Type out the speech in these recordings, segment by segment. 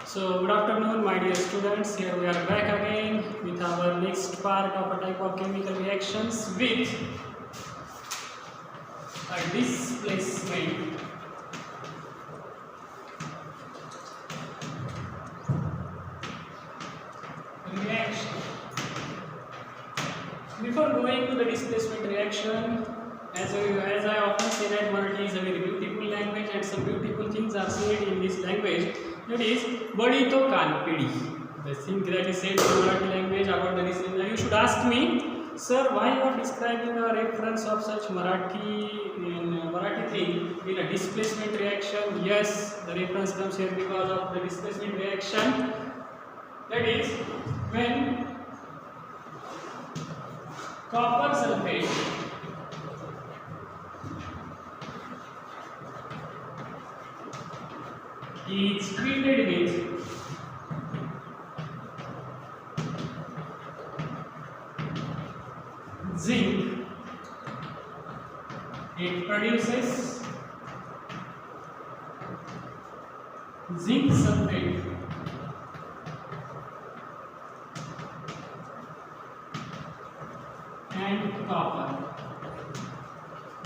So, good afternoon, my dear students. Here we are back again with our next part of a type of chemical reactions with a displacement reaction. Before going to the displacement reaction, as I often say that Marathi is a very beautiful language and some beautiful things are said in this language. That is, badi to kaan pidi. The thing that is said in Marathi language about the displacement. You should ask me, sir, why you are describing a reference of such Marathi thing in a displacement reaction? Yes, the reference comes here because of the displacement reaction. That is, when copper sulfate is treated with zinc, it produces zinc sulfate and copper.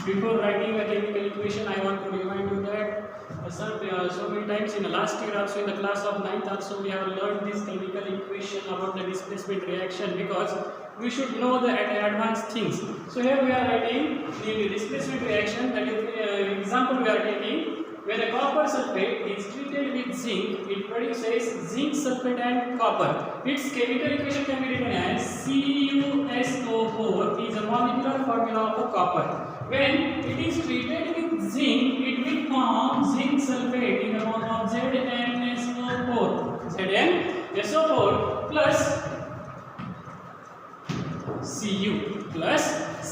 Before writing a chemical equation, I want to remind you that so many times in the last year also in the class of 9th also we have learned this chemical equation about the displacement reaction because we should know the advanced things. So here we are writing the displacement reaction, that is example we are taking. When a copper sulfate is treated with zinc, it produces zinc sulfate and copper. Its chemical equation can be written as CuSO4 is a molecular formula of copper. When it is treated with zinc, it will form zinc sulfate in the form of ZnSO4. ZnSO4 plus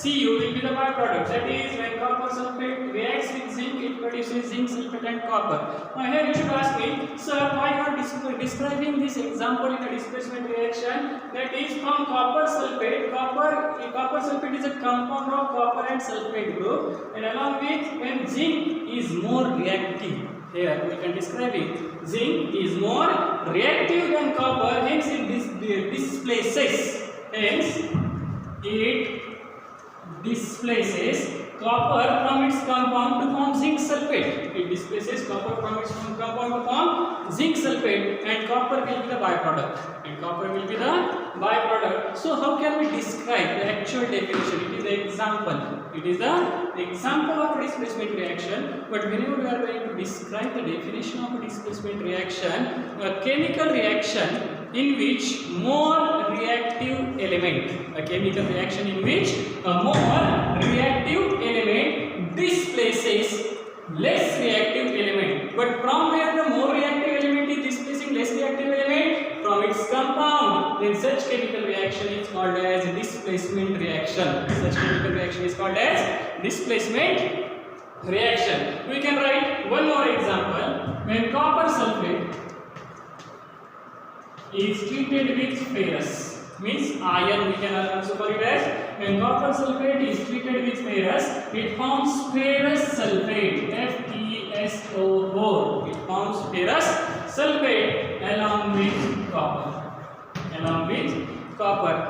Cu will be the byproduct. That is, when copper sulfate reacts with zinc, it produces zinc sulfate and copper. Now here you should ask me, sir, why you are describing this example in a displacement reaction? That is, from copper sulfate. Copper sulfate is a compound of copper and sulfate group, and along with when zinc is more reactive. Here we can describe it. Zinc is more reactive than copper, hence it displaces. Hence, it displaces copper from its compound to form zinc sulfate. It displaces copper from its compound to form zinc sulfate, and copper will be the byproduct. So how can we describe the actual definition? It is the example. It is the example of a displacement reaction. But whenever we are going to describe the definition of a displacement reaction, a chemical reaction in which more reactive element, a chemical reaction in which a more reactive element displaces less reactive element. But from where the more reactive element is displacing less reactive element? From its compound. Then such chemical reaction is called as displacement reaction. Such chemical reaction is called as displacement reaction. We can write one more example. When copper sulfate is treated with ferrous, means iron, we can also call it as, when copper sulfate is treated with ferrous, it forms ferrous sulfate, FeSO4. It forms ferrous sulfate along with copper.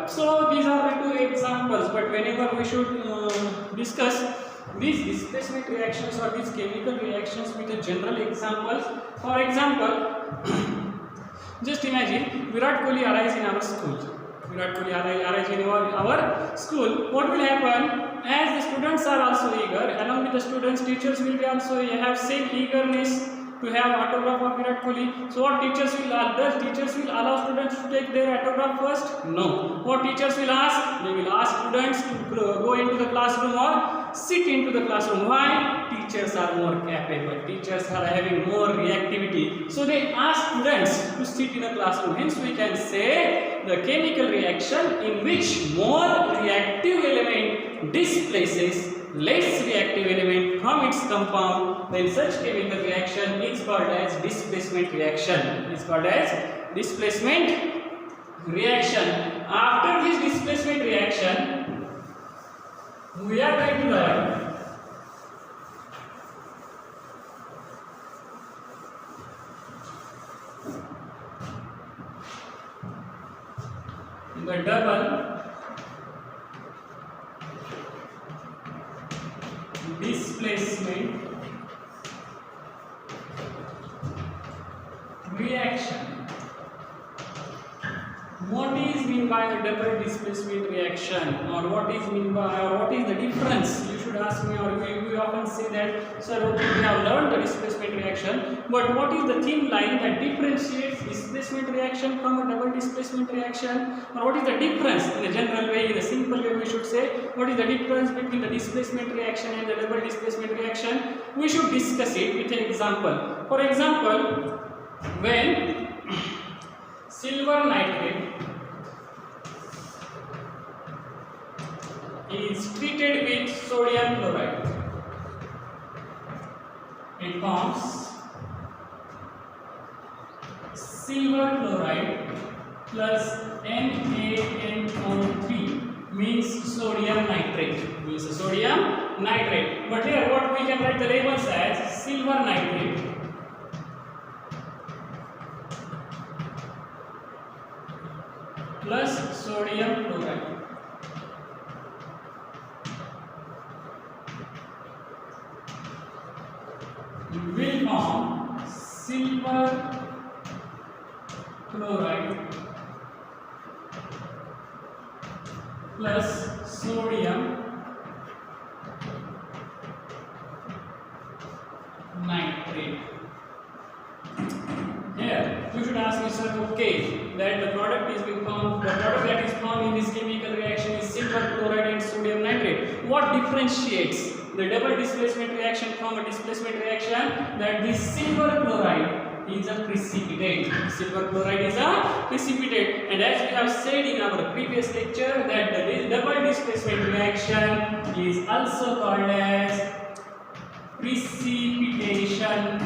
So these are the two examples, but whenever we should discuss these displacement reactions or these chemical reactions with a general examples. For example, just imagine Virat Kohli arrives in our school. What will happen? As the students are also eager, along with the students, teachers will be also have same eagerness to have autograph of Virat Kohli. So what teachers will ask? Teachers will allow students to take their autograph first? No. What teachers will ask? They will ask students to go into the classroom or sit into the classroom. Why? Teachers are more capable. Teachers are having more reactivity. So they ask students to sit in a classroom. Hence we can say the chemical reaction in which more reactive element displaces less reactive element from its compound, then such chemical reaction is called as displacement reaction. After this displacement reaction, we are going to learn the double displacement reaction. What is mean by the double displacement reaction, or what is mean by, or what is the difference? You should ask me, or we often say that, sir, okay, we have learned the displacement reaction, but what is the thin line that differentiates displacement reaction from a double displacement reaction, or what is the difference in a general way, in a simple way we should say, what is the difference between the displacement reaction and the double displacement reaction? We should discuss it with an example. For example, when silver nitrate is treated with sodium chloride, it forms silver chloride plus NaNO3 means sodium nitrate, but here what we can write the labels as silver nitrate plus sodium chloride will form silver chloride plus sodium nitrate. Here you should ask yourself, okay, that the product is being formed, the product that is formed in this chemical reaction is silver chloride and sodium nitrate. What differentiates the double displacement reaction from a displacement reaction? That this silver chloride is a precipitate. Silver chloride is a precipitate, and as we have said in our previous lecture, that the double displacement reaction is also called as precipitation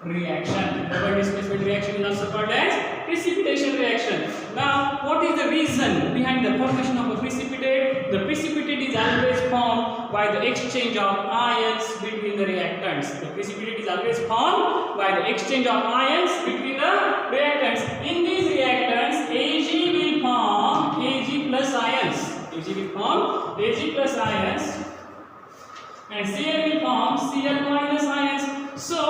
reaction. Double displacement reaction is also called as precipitation reaction. Now, what is the reason behind the formation of a precipitate? The precipitate is always formed by the exchange of ions between the reactants. The precipitate is always formed by the exchange of ions between the reactants. In these reactants, Ag will form Ag plus ions. Ag will form Ag plus ions, and Cl will form Cl minus ions. So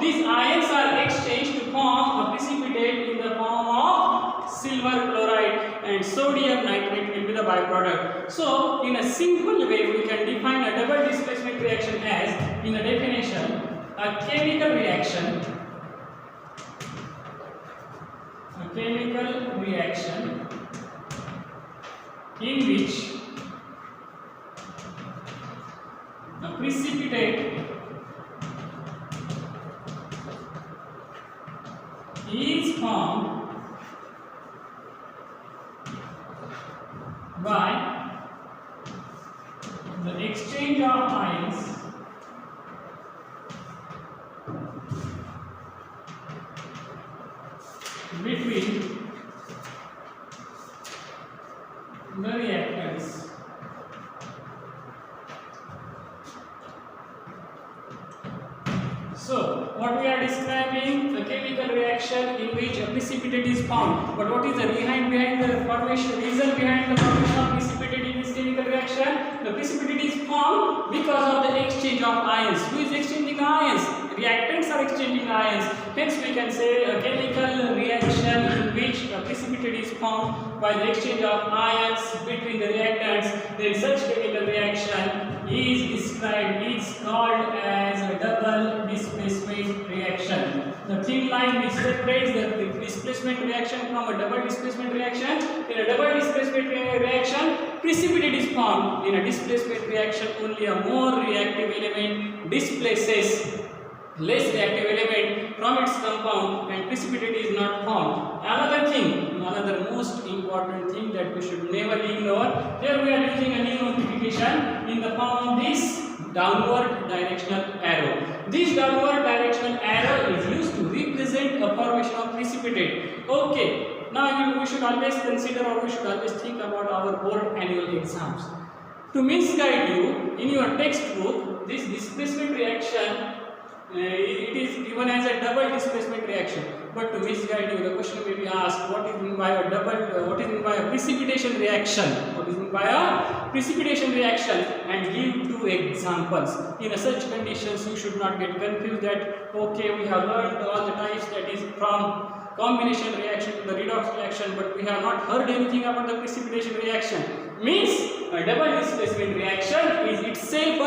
these ions are exchanged to form a precipitate in the form of silver chloride, and sodium nitrate will be the byproduct. So in a simple way we can define a double displacement reaction as, in a definition, a chemical reaction in which a precipitate is formed by the exchange of ions between the reactants. So, what we are describing, a chemical reaction in which a precipitate is formed. But what is the reason behind the formation of precipitate in this chemical reaction? The precipitate is formed because of the exchange of ions. Who is exchanging ions? Reactants are exchanging ions. Hence, we can say a chemical reaction in which a precipitate is formed by the exchange of ions between the reactants. Then such chemical reaction is described, is called as a double displacement reaction. The thin line which separates the displacement reaction from a double displacement reaction. In a double displacement reaction, precipitate is formed. In a displacement reaction, only a more reactive element displaces less reactive element from its compound, and precipitate is not formed. Another most important thing that we should never ignore, here we are using a new notification in the form of this downward directional arrow. This downward directional arrow is used to represent a formation of precipitate. Okay, now we should always consider, or we should always think about our board annual exams. To misguide you, in your textbook, this displacement reaction it is given as a double displacement reaction. But to misguide you, the question may be asked: what is meant by a what is meant by a precipitation reaction? What is meant by a precipitation reaction? And give two examples. In such conditions, you should not get confused that okay, we have learned all the types, that is from combination reaction to the redox reaction, but we have not heard anything about the precipitation reaction. Means a double displacement reaction is itself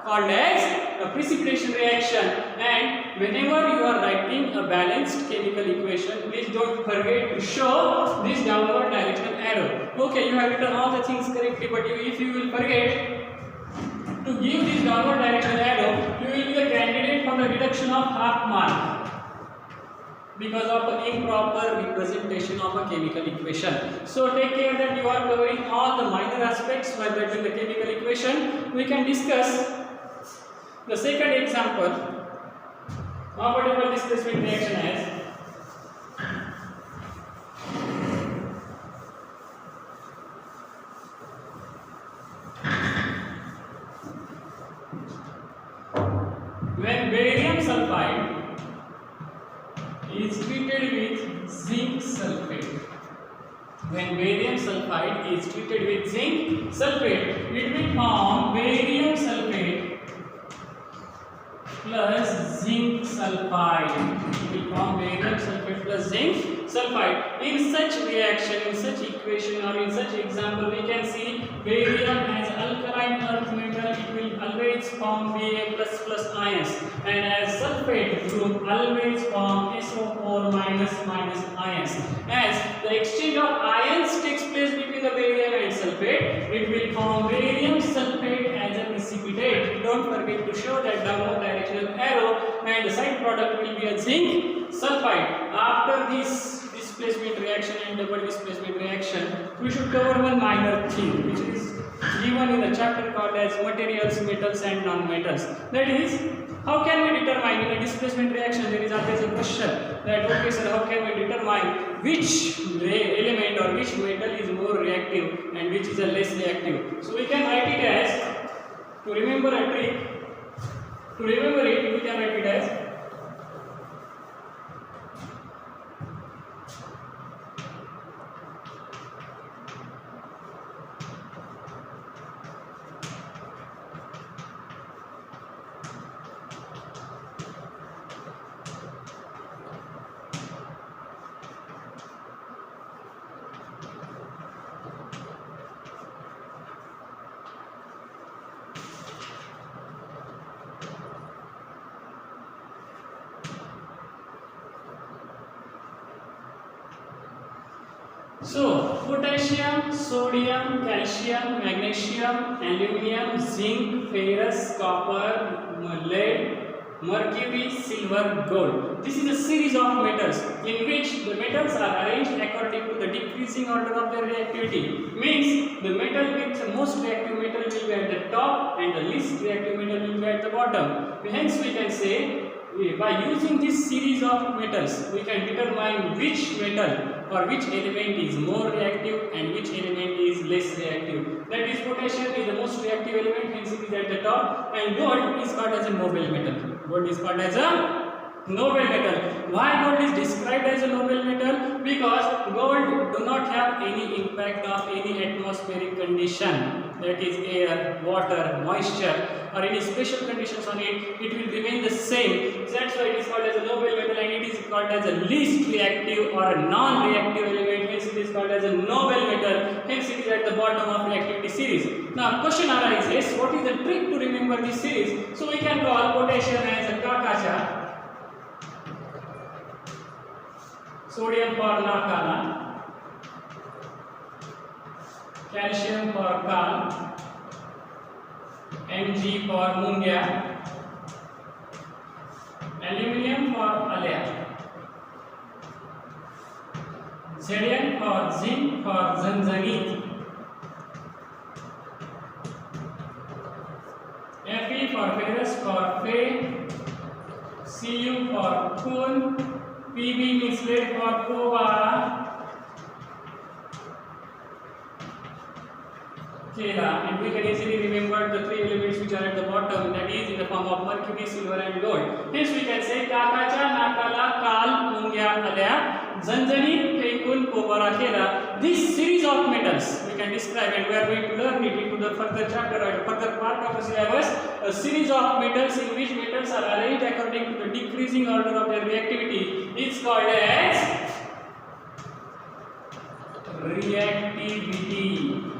called as a precipitation reaction. And whenever you are writing a balanced chemical equation, please don't forget to show this downward directional arrow. Okay, you have written all the things correctly, but if you will forget to give this downward directional arrow, you will be the candidate for the deduction of half mark because of an improper representation of a chemical equation. So take care that you are covering all the minor aspects while writing the chemical equation. We can discuss the second example of a double displacement reaction as when barium sulfide is treated with zinc sulfate. When barium sulfide is treated with zinc sulfate, it will form barium sulfate plus zinc sulfide. It will form barium sulfate plus zinc sulfide. In such reaction, in such equation, or in such example, we can see barium as alkaline earth metal, it will always form Ba++ ions, and as sulfate group always form SO4- ions. As the exchange of ions takes place between the barium and sulfate, it will form barium sulfate as a precipitate. Don't forget to show that downward directional arrow, and the side product will be a zinc sulfide. After this displacement reaction and double displacement reaction, we should cover one minor thing which is given in the chapter called as materials, metals and non-metals. That is, how can we determine in a displacement reaction? There is always a question that okay sir, how can we determine which element or which metal is more reactive and which is a less reactive? So we can write it as, to remember a trick, to remember it, we can write it as so potassium, sodium, calcium, magnesium, aluminium, zinc, ferrous, copper, lead, mercury, silver, gold. This is a series of metals in which the metals are arranged according to the decreasing order of their reactivity. Means the metal with the most reactive metal will be at the top and the least reactive metal will be at the bottom. Hence we can say, by using this series of metals, we can determine which metal or which element is more reactive and which element is less reactive. That is, potassium is the most reactive element, hence it is at the top, and gold is called as a noble metal. Gold is called as a noble metal. Why gold is described as a noble metal? Because gold do not have any impact of any atmospheric condition, that is air, water, moisture, or any special conditions on it, it will remain the same. That's why it is called as a noble metal, and it is called as a least reactive or a non-reactive element, hence it is called as a noble metal, hence it is at the bottom of reactivity series. Now question arises, what is the trick to remember this series? So we can call potassium as a Kakacha, sodium for Nakala, calcium for Kal, Mg for Mungya, aluminium for Alaya, Zn for zinc for Zanzanit, Fe for ferrous for Fe, Cu for Kun, Pb means lead for Kobara, Kela, and we can easily remember the three elements which are at the bottom, that is in the form of mercury, silver and gold. Hence we can say काकाच्या नाकाला काल मुंग्या आल्या, झणझणीत फेकून पोबारा केला. This series of metals we can describe, and we are going to learn it into the further chapter or further part of the syllabus. A series of metals in which metals are arranged according to the decreasing order of their reactivity is called as reactivity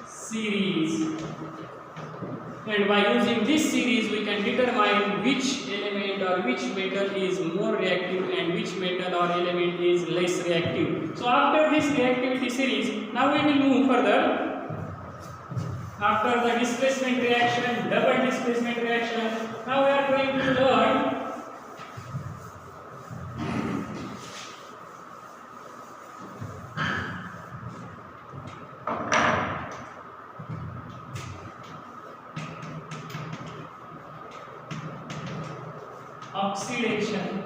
series, and by using this series we can determine which element or which metal is more reactive and which metal or element is less reactive. So after this reactivity series, now we will move further. After the displacement reaction, double displacement reaction, now we are going to learn oxidation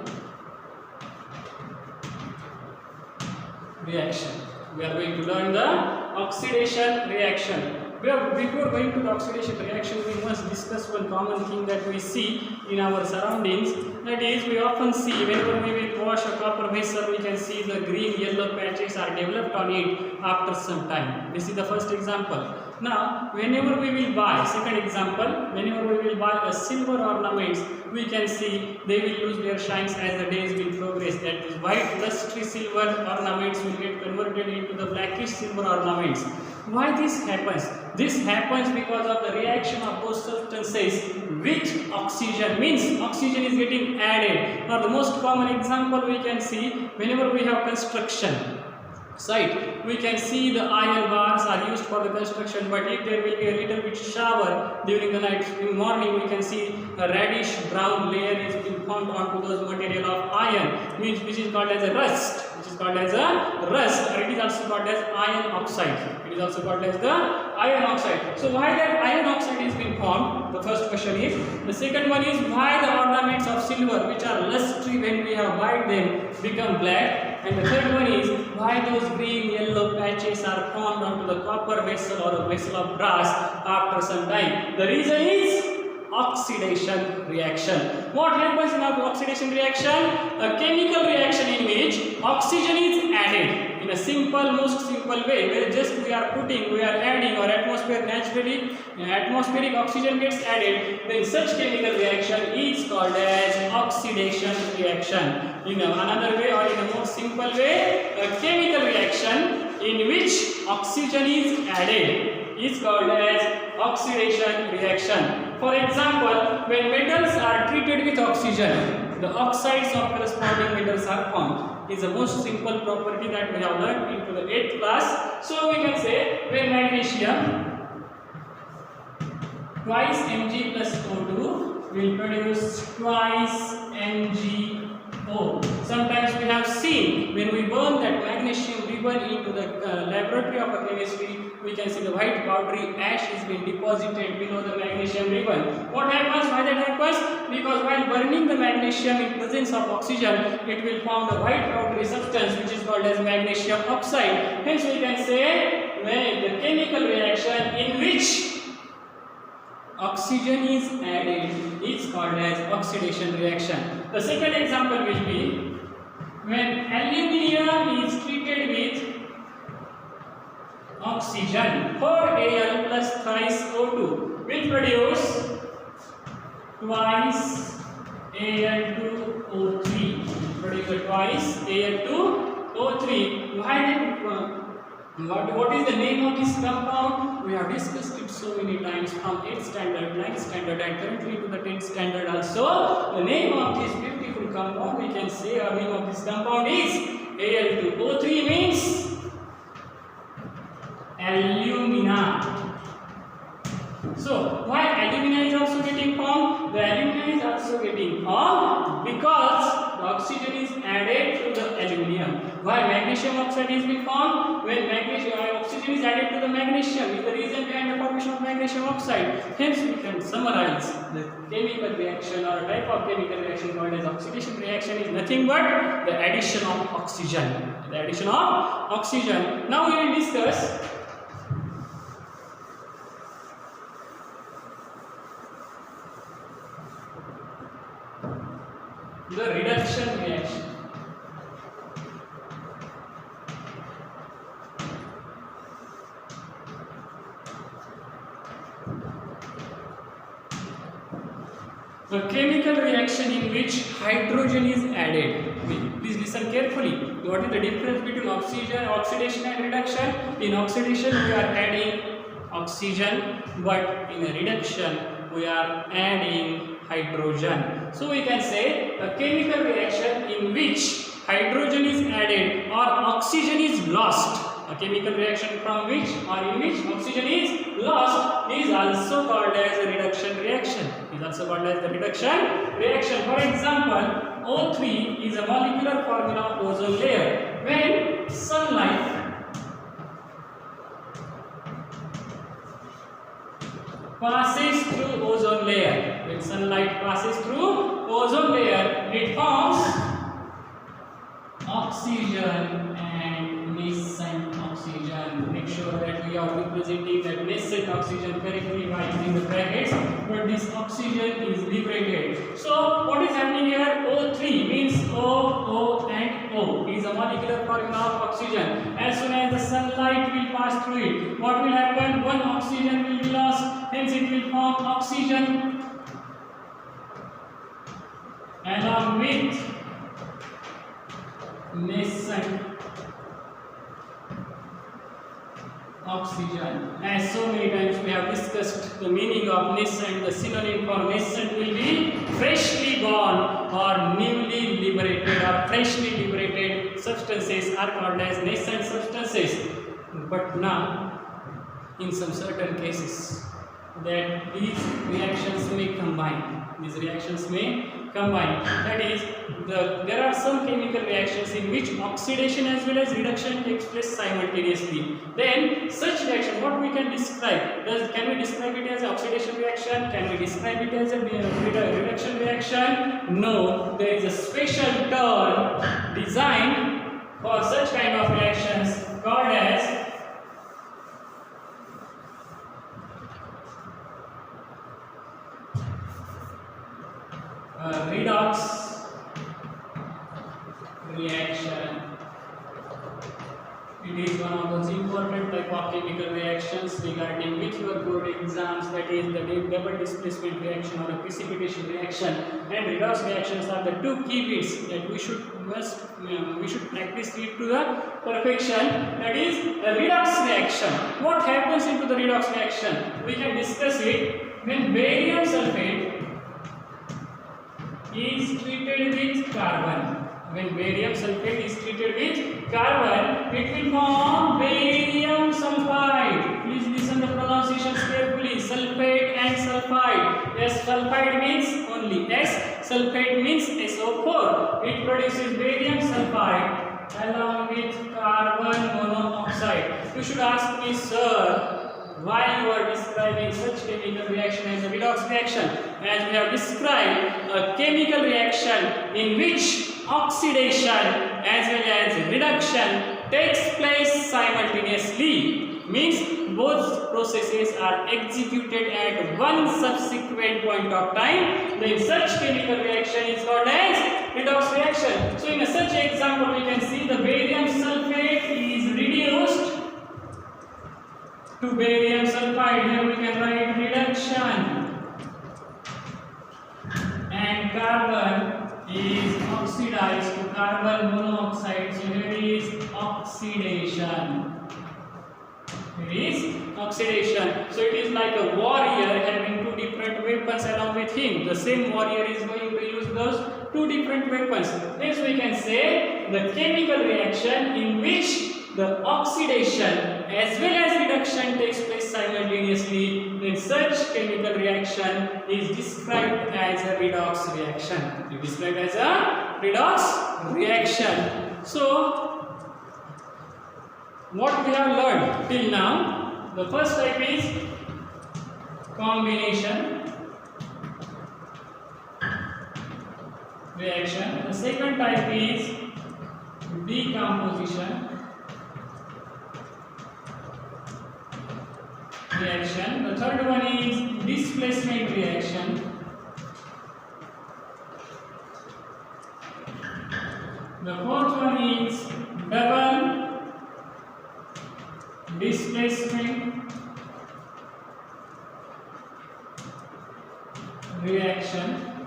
reaction. We are going to learn the oxidation reaction. Before going to the oxidation reaction, we must discuss one common thing that we see in our surroundings. That is, we often see whenever we will wash a copper vessel, we can see the green yellow patches are developed on it after some time. This is the first example. Now, whenever we will buy, second example, whenever we will buy a silver ornaments, we can see they will lose their shines as the days will progress. That is, white lustre silver ornaments will get converted into the blackish silver ornaments. Why this happens? This happens because of the reaction of those substances with oxygen. Means oxygen is getting added. Now the most common example we can see whenever we have construction site, we can see the iron bars are used for the construction, but if there will be a little bit shower during the night, in morning we can see a reddish brown layer is being formed onto those material of iron, means which is called as a rust, or it is also called as iron oxide. It is also called as the iron oxide. So why that iron oxide is being formed? The first question is. The second one is why the ornaments of silver, which are lustre when we have dyed them, become black. And the third one is why those green yellow patches are formed onto the copper vessel or a vessel of brass after some time. The reason is oxidation reaction. What happens in our oxidation reaction? A chemical reaction in which oxygen is added in a simple, most simple way, where just we are adding or atmosphere naturally, atmospheric oxygen gets added, then such chemical reaction is called as oxidation reaction. In another way or in a more simple way, a chemical reaction in which oxygen is added is called as oxidation reaction. For example, when metals are treated with oxygen, the oxides of corresponding metals are formed. Is the most simple property that we have learned into the 8th class. So we can say when magnesium twice Mg plus O2 will produce twice MgO. Sometimes we have seen when we burn that magnesium ribbon into the laboratory of a chemistry, we can see the white powdery ash is being deposited below the magnesium ribbon. What happens? Why that happens? Because while burning the magnesium in presence of oxygen, it will form the white powdery substance which is called as magnesium oxide. Hence we can say when the chemical reaction in which oxygen is added is called as oxidation reaction. The second example will be when aluminium is treated with oxygen for Al plus thrice O2 will produce twice Al2O3. Produce twice Al2O3. Why did what is the name of this compound? We have discussed it so many times from 8th standard, 9th standard and currently to the 10th standard also. The name of this beautiful compound, we can say our name of this compound is Al2O3 means alumina. So why alumina is also getting formed? The alumina is also getting formed because the oxygen is added to the aluminium. Why magnesium oxide is being formed? When oxygen is added to the magnesium is the reason behind the formation of magnesium oxide. Hence we can summarize the chemical reaction or type of chemical reaction called as oxidation reaction is nothing but the addition of oxygen. The addition of oxygen. Now we will discuss the reduction reaction. A chemical reaction in which hydrogen is added. Please listen carefully. What is the difference between oxidation and reduction? In oxidation we are adding oxygen, but in a reduction we are adding hydrogen. So we can say a chemical reaction in which hydrogen is added or oxygen is lost. A chemical reaction from which or in which oxygen is lost is also called as a reduction reaction. Is also called as the reduction reaction. For example, O3 is a molecular formula of ozone layer. When sunlight passes through ozone layer, when sunlight passes through ozone layer, it forms oxygen and nascent oxygen. Make sure that we are representing that nascent oxygen correctly by using the brackets, but this oxygen is liberated. So what is happening here? O3 means O and O is a molecular formula of oxygen. As soon as the sunlight will pass through it, what will happen? One oxygen will be lost, hence it will form oxygen along with nascent oxygen. As so many times we have discussed the meaning of nascent, the synonym for nascent will be freshly born or newly liberated, or freshly liberated substances are called as nascent substances. But now, in some certain cases, that these reactions may combine. These reactions may combine. That is, there are some chemical reactions in which oxidation as well as reduction takes place simultaneously. Then such reaction, what we can describe? Can we describe it as oxidation reaction? Can we describe it as a reduction reaction? No, there is a special term designed for such kind of reactions called as redox reaction. It is one of those important type of chemical reactions regarding which your board exams, that is the double displacement reaction or a precipitation reaction and redox reactions are the two key bits that we should practice it to the perfection. That is a redox reaction. What happens into the redox reaction? We can discuss it when barium sulfate is treated with carbon. When barium sulfate is treated with carbon, it will form barium sulfide. Please listen the pronunciations carefully. Sulfate and sulfide. Yes, sulfide means only S. Sulfate means SO4. It produces barium sulfide along with carbon monoxide. You should ask me, sir, why you are describing such chemical reaction as a redox reaction? As we have described a chemical reaction in which oxidation as well as reduction takes place simultaneously, means both processes are executed at one subsequent point of time, then such chemical reaction is called as redox reaction. So in such example we can see the barium sulfate is reduced to barium sulfide. Here we can write reduction, and carbon is oxidized to carbon monoxide. So here is oxidation. It is oxidation. So it is like a warrior having two different weapons along with him. The same warrior is going to use those two different weapons. Hence we can say the chemical reaction in which the oxidation as well as reduction takes place simultaneously, then such chemical reaction is described as a redox reaction. It is described as a redox reaction. So, what we have learned till now, the first type is combination reaction. The second type is decomposition reaction. The third one is displacement reaction. The fourth one is double displacement reaction,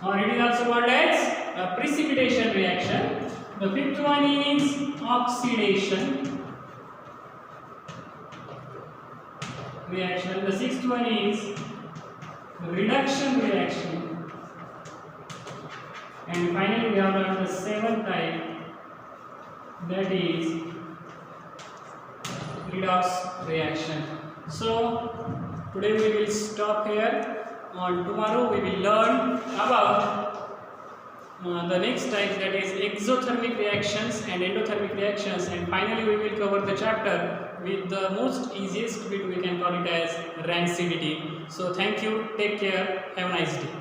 or it is also called as a precipitation reaction. The fifth one is oxidation reaction. The sixth one is reduction reaction, and finally we have got the seventh type, that is redox reaction. So today we will stop here. On tomorrow we will learn about the next type, that is exothermic reactions and endothermic reactions, and finally we will cover the chapter with the most easiest bit, we can call it as rancidity. So thank you, take care, have a nice day.